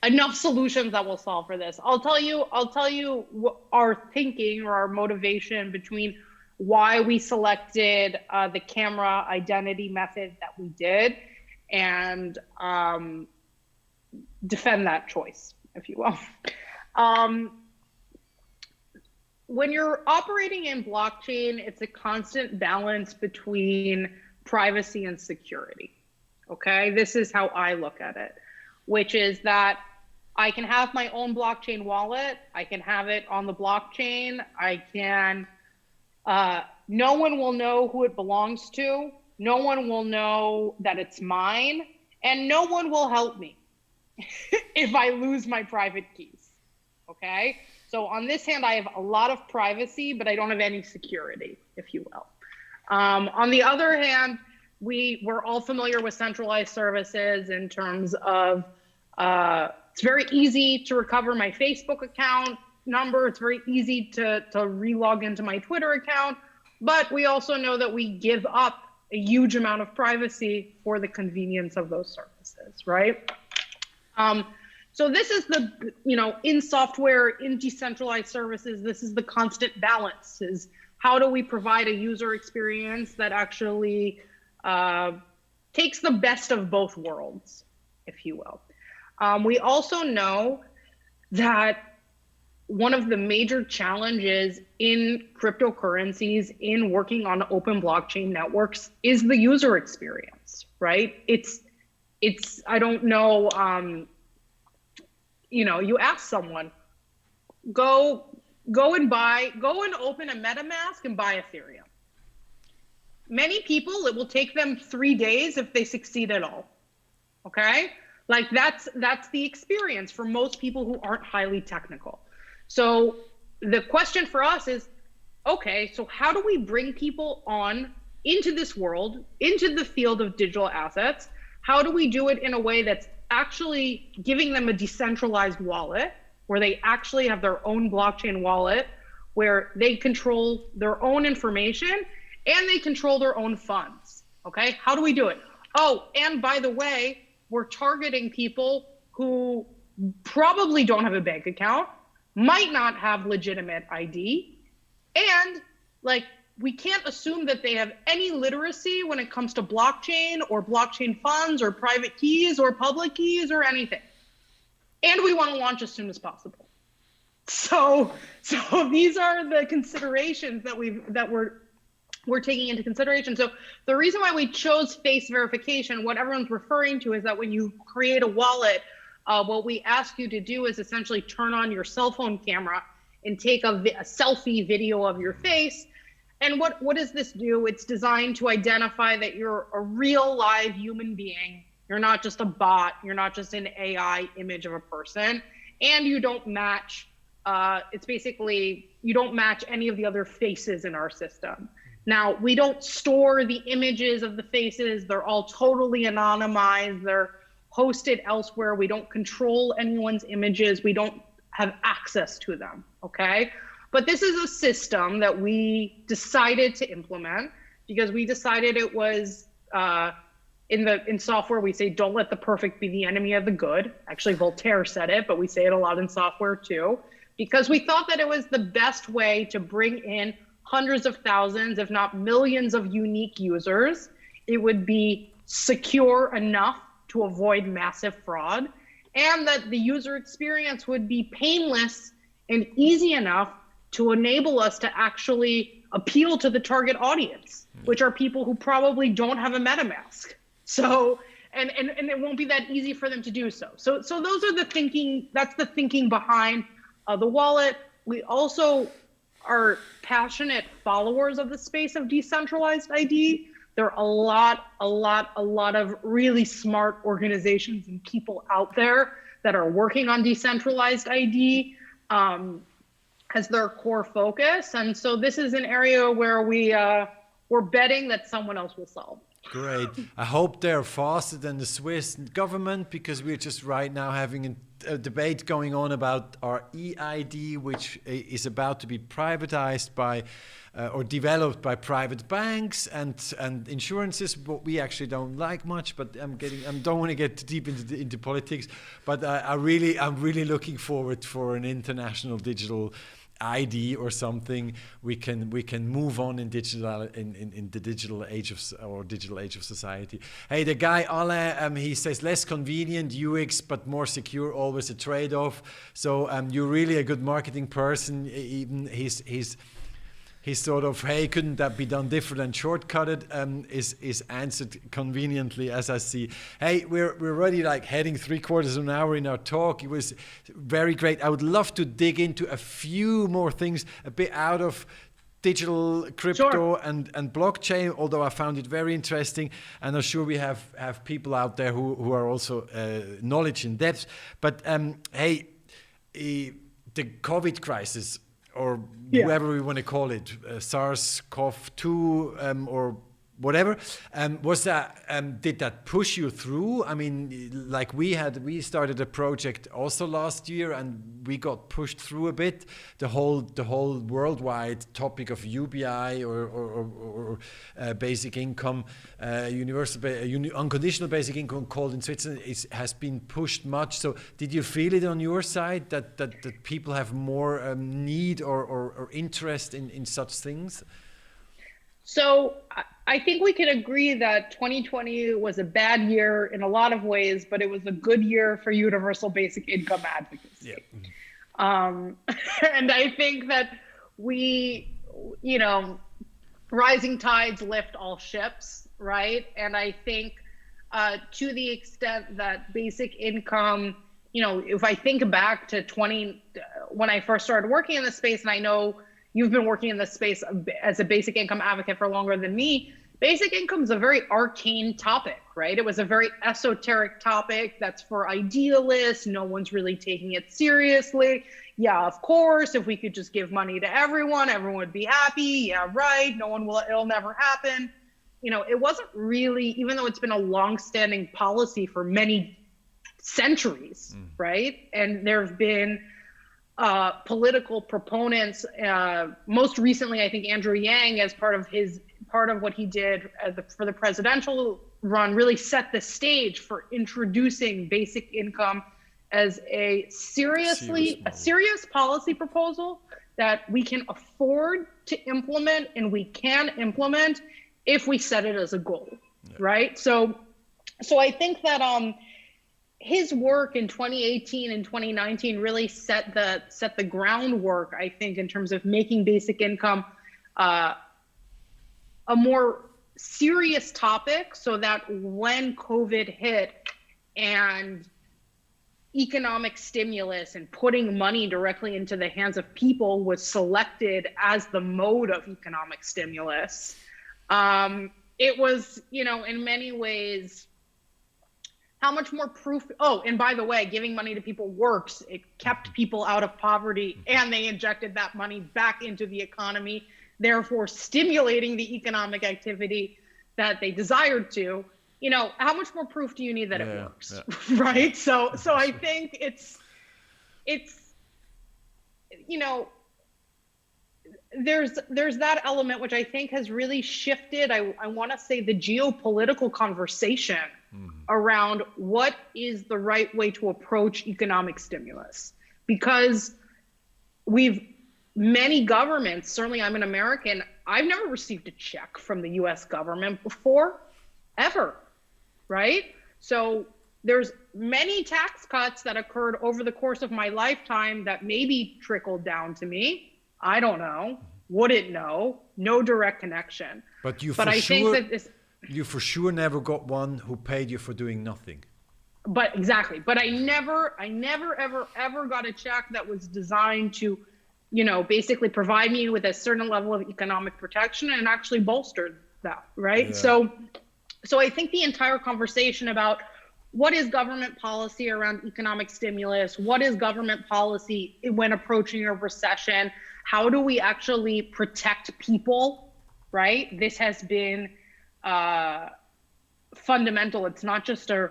enough solutions that will solve for this. I'll tell you what our thinking or our motivation between why we selected the camera identity method that we did, and defend that choice, if you will. When you're operating in blockchain, it's a constant balance between privacy and security. Okay, this is how I look at it, which is that I can have my own blockchain wallet. I can have it on the blockchain. I can, no one will know who it belongs to. No one will know that it's mine, and no one will help me if I lose my private keys. Okay. So on this hand, I have a lot of privacy, but I don't have any security, if you will. On the other hand, we're all familiar with centralized services in terms of it's very easy to recover my Facebook account number. It's very easy to re-log into my Twitter account. But we also know that we give up a huge amount of privacy for the convenience of those services, right? So this is the, in software, in decentralized services, this is the constant balance, is how do we provide a user experience that actually takes the best of both worlds, if you will. We also know that one of the major challenges in cryptocurrencies, in working on open blockchain networks, is the user experience, right? It's I don't know, you ask someone, go and open a MetaMask and buy Ethereum. Many people, it will take them 3 days if they succeed at all. Okay, like that's the experience for most people who aren't highly technical. So the question for us is, okay, so how do we bring people on into this world, into the field of digital assets? How do we do it in a way that's actually giving them a decentralized wallet, where they actually have their own blockchain wallet, where they control their own information and they control their own funds? Okay, how do we do it? Oh, and by the way, we're targeting people who probably don't have a bank account, might not have legitimate ID, and we can't assume that they have any literacy when it comes to blockchain or blockchain funds or private keys or public keys or anything. And we want to launch as soon as possible. So these are the considerations that we're taking into consideration. So the reason why we chose face verification, what everyone's referring to, is that when you create a wallet, what we ask you to do is essentially turn on your cell phone camera and take a selfie video of your face. And what does this do? It's designed to identify that you're a real live human being. You're not just a bot. You're not just an AI image of a person. And you don't match, it's basically, you don't match any of the other faces in our system. Now, we don't store the images of the faces. They're all totally anonymized. They're hosted elsewhere. We don't control anyone's images. We don't have access to them, okay? But this is a system that we decided to implement because we decided it was in software, we say, don't let the perfect be the enemy of the good. Actually, Voltaire said it, but we say it a lot in software too, because we thought that it was the best way to bring in hundreds of thousands, if not millions of unique users. It would be secure enough to avoid massive fraud, and that the user experience would be painless and easy enough to enable us to actually appeal to the target audience, which are people who probably don't have a MetaMask. So, and it won't be that easy for them to do so. So those are the thinking, that's the thinking behind the wallet. We also are passionate followers of the space of decentralized ID. There are a lot of really smart organizations and people out there that are working on decentralized ID as their core focus. And so this is an area where we're betting that someone else will solve. Great. I hope they're faster than the Swiss government, because we're just right now having a debate going on about our EID, which is about to be privatized by or developed by private banks and insurances, what we actually don't like much. But I don't want to get too deep into politics. But I'm really looking forward for an international digital ID or something. We can move on in the digital age of society. Hey, the guy Alain, he says less convenient UX but more secure, always a trade-off. So you're really a good marketing person. Even he's sort of, hey, couldn't that be done different and shortcutted? Is answered conveniently, as I see. Hey, we're already like heading 3/4 of an hour in our talk. It was very great. I would love to dig into a few more things, a bit out of digital crypto Sure. and blockchain, although I found it very interesting. And I'm sure we have people out there who are also knowledge in depth. But hey, the COVID crisis, or whoever we want to call it, SARS-CoV-2 or whatever, was that did that push you through? I mean, like we started a project also last year, and we got pushed through a bit. The whole worldwide topic of UBI or basic income, unconditional basic income, called in Switzerland, has been pushed much. So did you feel it on your side that people have more need or interest in such things? So I think we can agree that 2020 was a bad year in a lot of ways, but it was a good year for universal basic income advocacy. Yeah. And I think that rising tides lift all ships, right? And I think to the extent that basic income, if I think back to when I first started working in this space, and I know you've been working in this space as a basic income advocate for longer than me, basic income is a very arcane topic, right? It was a very esoteric topic that's for idealists. No one's really taking it seriously. Yeah, of course, if we could just give money to everyone would be happy. Yeah, right. It'll never happen. It wasn't really, even though it's been a long-standing policy for many centuries, right? And there have been political proponents. Most recently, I think Andrew Yang, as part of what he did for the presidential run, really set the stage for introducing basic income as a serious policy proposal that we can afford to implement, and we can implement if we set it as a goal, right? So I think that his work in 2018 and 2019 really set the groundwork, I think, in terms of making basic income a more serious topic, so that when COVID hit and economic stimulus and putting money directly into the hands of people was selected as the mode of economic stimulus, it was, in many ways, how much more proof? Oh, and by the way, giving money to people works. It kept people out of poverty, and they injected that money back into the economy, therefore stimulating the economic activity that they desired to. How much more proof do you need that it works, right? So I think it's there's that element which I think has really shifted. I want to say the geopolitical conversation around what is the right way to approach economic stimulus, because many governments, certainly I'm an American, I've never received a check from the US government before, ever, right? So there's many tax cuts that occurred over the course of my lifetime that maybe trickled down to me. I don't know, wouldn't know, no direct connection. But you for sure never got one who paid you for doing nothing. But exactly. But I never ever got a check that was designed to, basically provide me with a certain level of economic protection, and actually bolstered that, right? Yeah. So I think the entire conversation about what is government policy around economic stimulus, what is government policy when approaching a recession, how do we actually protect people, right? This has been fundamental. It's not just a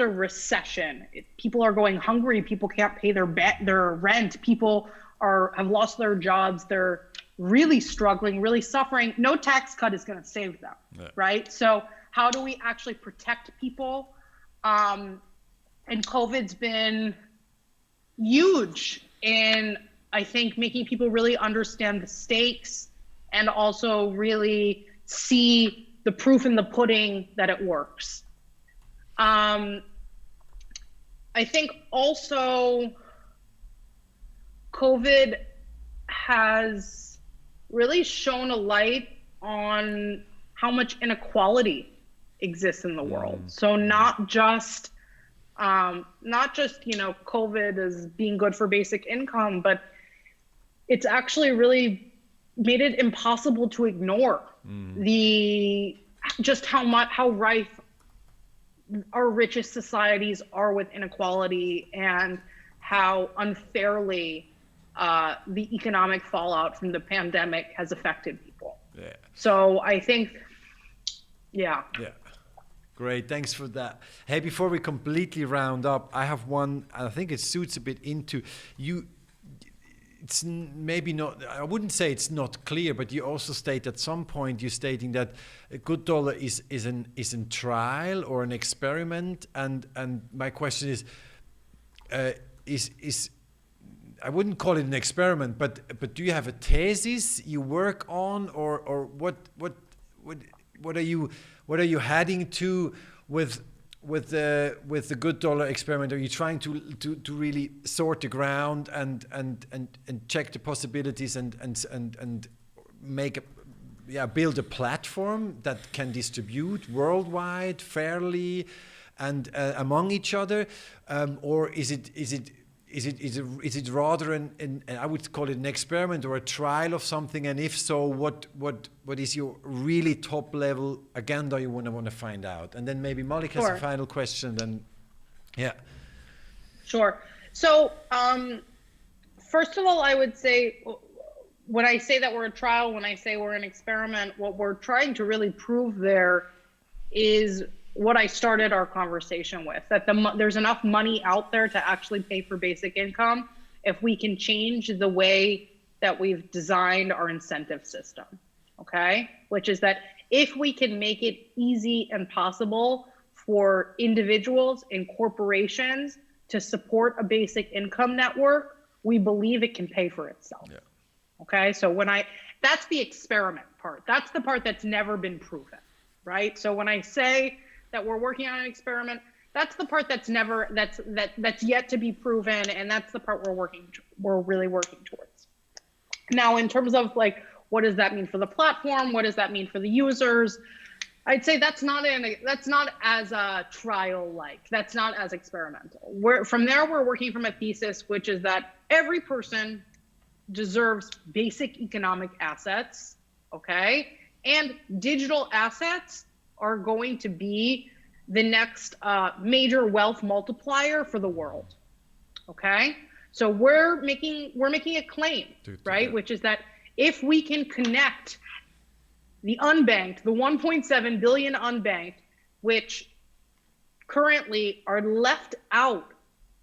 recession. People are going hungry. People can't pay their rent. People have lost their jobs. They're really struggling, really suffering. No tax cut is going to save them, right? So how do we actually protect people? And COVID's been huge in, I think, making people really understand the stakes and also really see the proof in the pudding that it works. I think also COVID has really shone a light on how much inequality exists in the world. So not just COVID as being good for basic income, but it's actually really made it impossible to ignore how rife our richest societies are with inequality, and how unfairly the economic fallout from the pandemic has affected people. Yeah. So I think, yeah. Great, thanks for that. Hey, before we completely round up, I have one, I think it suits a bit into you. It's maybe not, I wouldn't say it's not clear, but you also state at some point, you're stating that GoodDollar is a trial or an experiment. And my question is I wouldn't call it an experiment, but do you have a thesis you work on, or what are you heading to with the GoodDollar experiment? Are you trying to really sort the ground and check the possibilities and build a platform that can distribute worldwide fairly and among each other, or is it rather I would call it an experiment or a trial of something? And if so, what is your really top level agenda you want to find out? And then maybe Malik has a final question. Then, yeah. Sure. So first of all, I would say, when I say that we're a trial, when I say we're an experiment, what we're trying to really prove there is what I started our conversation with, that there's enough money out there to actually pay for basic income if we can change the way that we've designed our incentive system, okay? Which is that if we can make it easy and possible for individuals and corporations to support a basic income network, we believe it can pay for itself, okay? So that's the experiment part. That's the part that's never been proven, right? So when I say that we're working on an experiment, that's the part that's yet to be proven, and that's the part we're really working towards. Now, in terms of what does that mean for the platform? What does that mean for the users? I'd say that's not as a trial-like. That's not as experimental. From there, we're working from a thesis, which is that every person deserves basic economic assets, okay? And digital assets are going to be the next major wealth multiplier for the world, okay? So we're making a claim, right? Which is that if we can connect the unbanked, the 1.7 billion unbanked, which currently are left out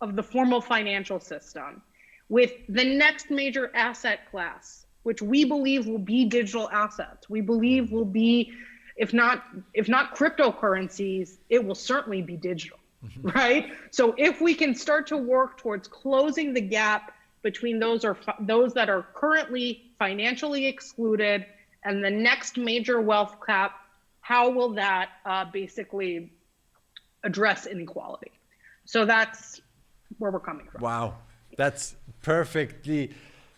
of the formal financial system, with the next major asset class, which we believe will be digital assets. We believe will be, if not cryptocurrencies, it will certainly be digital, right? So if we can start to work towards closing the gap between those that are currently financially excluded and the next major wealth cap, how will that basically address inequality? So that's where we're coming from. Wow, that's perfectly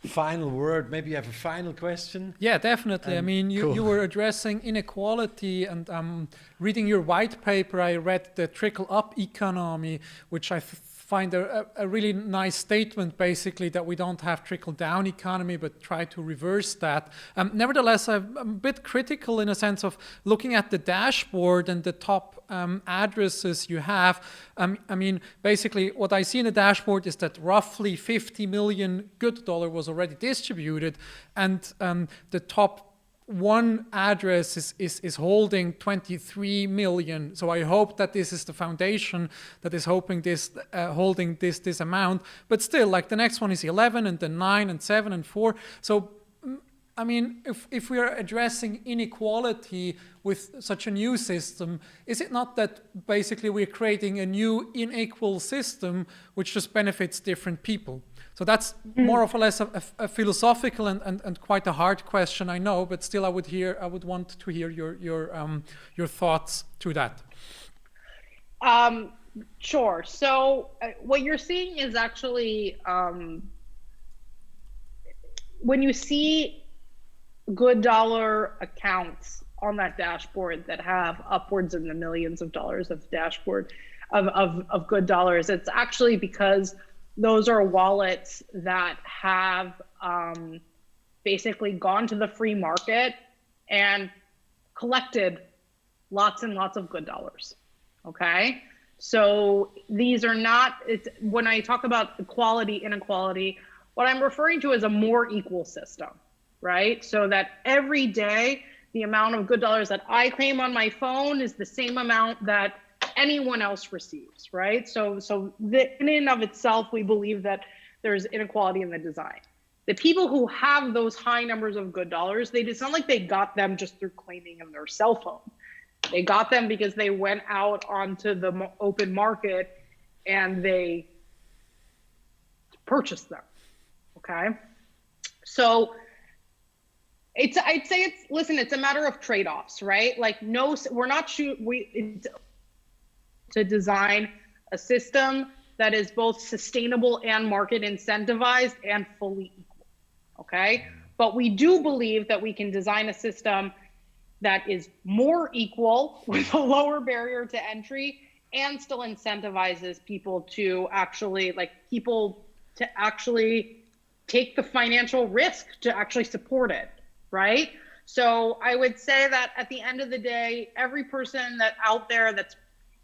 final word. Maybe you have a final question? Yeah, definitely. I mean, you were addressing inequality, and reading your white paper, I read the trickle-up economy, which I find a really nice statement, basically, that we don't have trickle-down economy, but try to reverse that. Nevertheless, I'm a bit critical in a sense of looking at the dashboard and the top addresses you have. I mean, basically, what I see in the dashboard is that roughly 50 million GoodDollar was already distributed, and the top one address is holding 23 million. So I hope that this is the foundation that is holding this amount. But still, like the next one is 11, and then 9 and 7 and 4. So I mean, if we are addressing inequality with such a new system, is it not that basically we're creating a new unequal system which just benefits different people? So that's more or less a philosophical and quite a hard question, I know, but still I would want to hear your thoughts to that. Sure. So what you're seeing is actually when you see GoodDollar accounts on that dashboard that have upwards in the millions of dollars of dashboard of GoodDollars, it's actually because those are wallets that have basically gone to the free market and collected lots and lots of GoodDollars. Okay, so these are not. When I talk about equality, inequality, what I'm referring to is a more equal system, right? So that every day the amount of GoodDollars that I claim on my phone is the same amount that anyone else receives, right? So in and of itself, we believe that there's inequality in the design. The people who have those high numbers of GoodDollars, it's not like they got them just through claiming on their cell phone. They got them because they went out onto the open market and they purchased them, okay? So I'd say it's a matter of trade-offs, right? Like to design a system that is both sustainable and market incentivized and fully equal, okay? But we do believe that we can design a system that is more equal with a lower barrier to entry and still incentivizes people to actually take the financial risk to actually support it, right? So I would say that at the end of the day, every person that out there that's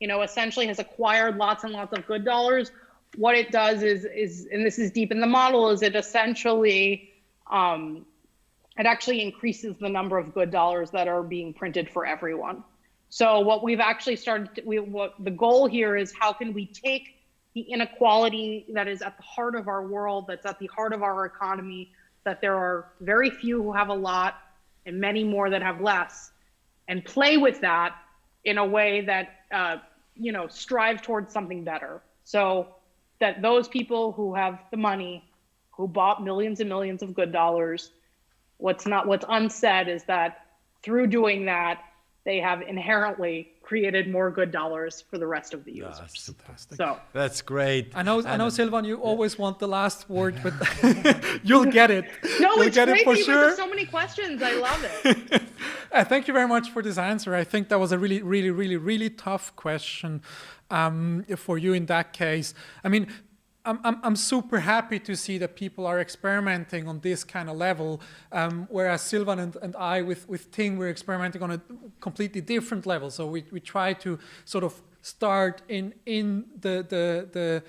essentially has acquired lots and lots of GoodDollars, what it does is, and this is deep in the model, is it essentially, it actually increases the number of GoodDollars that are being printed for everyone. So what we've actually what the goal here is, how can we take the inequality that is at the heart of our world, that's at the heart of our economy, that there are very few who have a lot and many more that have less, and play with that in a way that strive towards something better, so that those people who have the money, who bought millions and millions of GoodDollars, what's unsaid is that through doing that, they have inherently created more GoodDollars for the rest of the users. That's fantastic. So that's great. I know, Silvan, you always want the last word, but you'll get it. No, you'll it's get great it for that sure. There's so many questions. I love it. Thank you very much for this answer. I think that was a really, really, really, really tough question for you in that case. I mean, I'm super happy to see that people are experimenting on this kind of level, whereas Silvan and I with Ting, we're experimenting on a completely different level. So we try to sort of start in the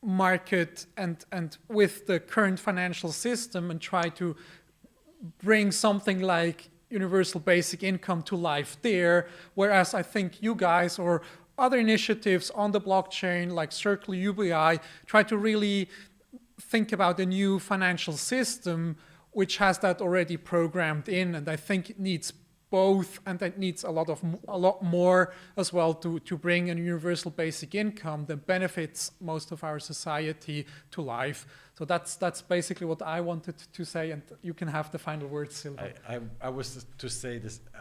market and with the current financial system and try to bring something like universal basic income to life there, whereas I think you guys or other initiatives on the blockchain like Circle UBI try to really think about a new financial system which has that already programmed in, and I think it needs both, and it needs a lot more as well to bring a universal basic income that benefits most of our society to life. So that's basically what I wanted to say, and you can have the final words, Silvan. I was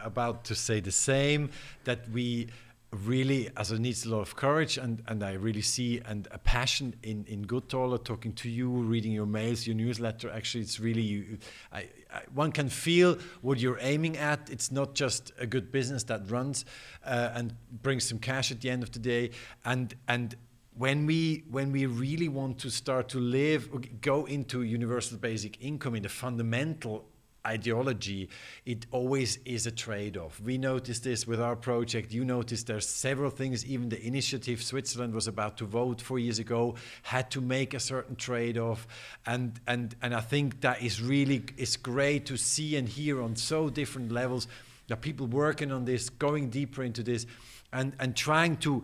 about to say the same, that we really, as it needs a lot of courage, and I really see a passion in GoodDollar, talking to you, reading your mails, your newsletter. Actually, it's really, one can feel what you're aiming at. It's not just a good business that runs and brings some cash at the end of the day. And when we really want to start to go into universal basic income in the fundamental ideology, it always is a trade-off. We noticed this with our project. You noticed there's several things. Even the initiative Switzerland was about to vote 4 years ago had to make a certain trade-off, and I think that is really, it's great to see and hear on so different levels that people working on this, going deeper into this, and trying to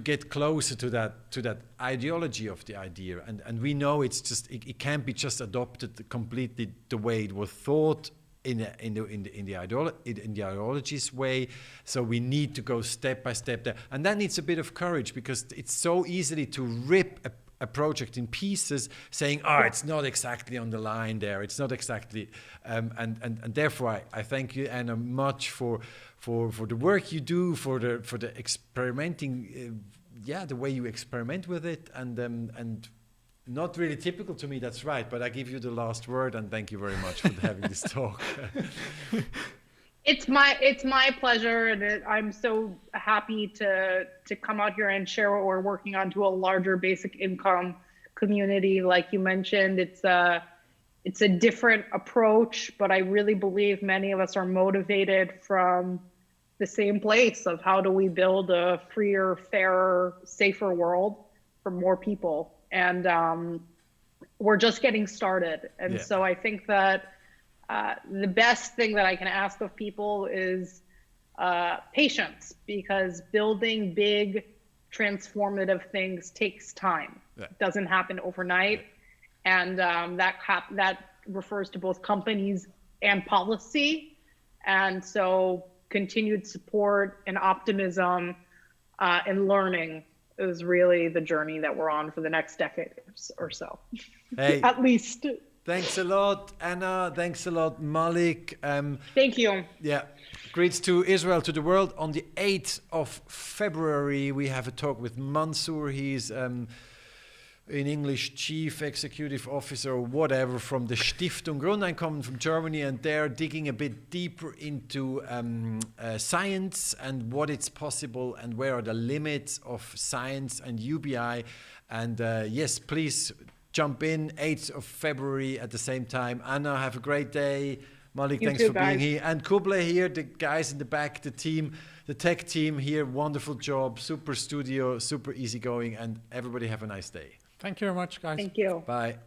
get closer to that ideology of the idea, and we know it's just it can't be just adopted completely the way it was thought in the ideology's way. So we need to go step by step there, and that needs a bit of courage, because it's so easily to rip a project in pieces, saying, it's not exactly on the line there, it's not exactly, and therefore I thank you, Anna, much for the work you do, for the experimenting, the way you experiment with it, and not really typical to me, that's right, but I give you the last word, and thank you very much for having this talk. It's my pleasure, and I'm so happy to come out here and share what we're working on to a larger basic income community. Like you mentioned, it's a different approach, but I really believe many of us are motivated from the same place of how do we build a freer, fairer, safer world for more people. And we're just getting started. And so I think that the best thing that I can ask of people is patience, because building big transformative things takes time. It doesn't happen overnight. And that refers to both companies and policy. And so continued support and optimism and learning is really the journey that we're on for the next decade or so, at least. Thanks a lot, Anna. Thanks a lot, Malik. Thank you. Yeah. Greets to Israel, to the world. On the 8th of February, we have a talk with Mansour. He's, in English, Chief Executive Officer or whatever from the Stiftung Grundeinkommen from Germany. And they're digging a bit deeper into science and what it's possible and where are the limits of science and UBI. And yes, please jump in, 8th of February at the same time. Anna, have a great day. Malik, thanks for being here. And Kuble here, the guys in the back, the team, the tech team here, wonderful job, super studio, super easygoing, and everybody have a nice day. Thank you very much, guys. Thank you. Bye.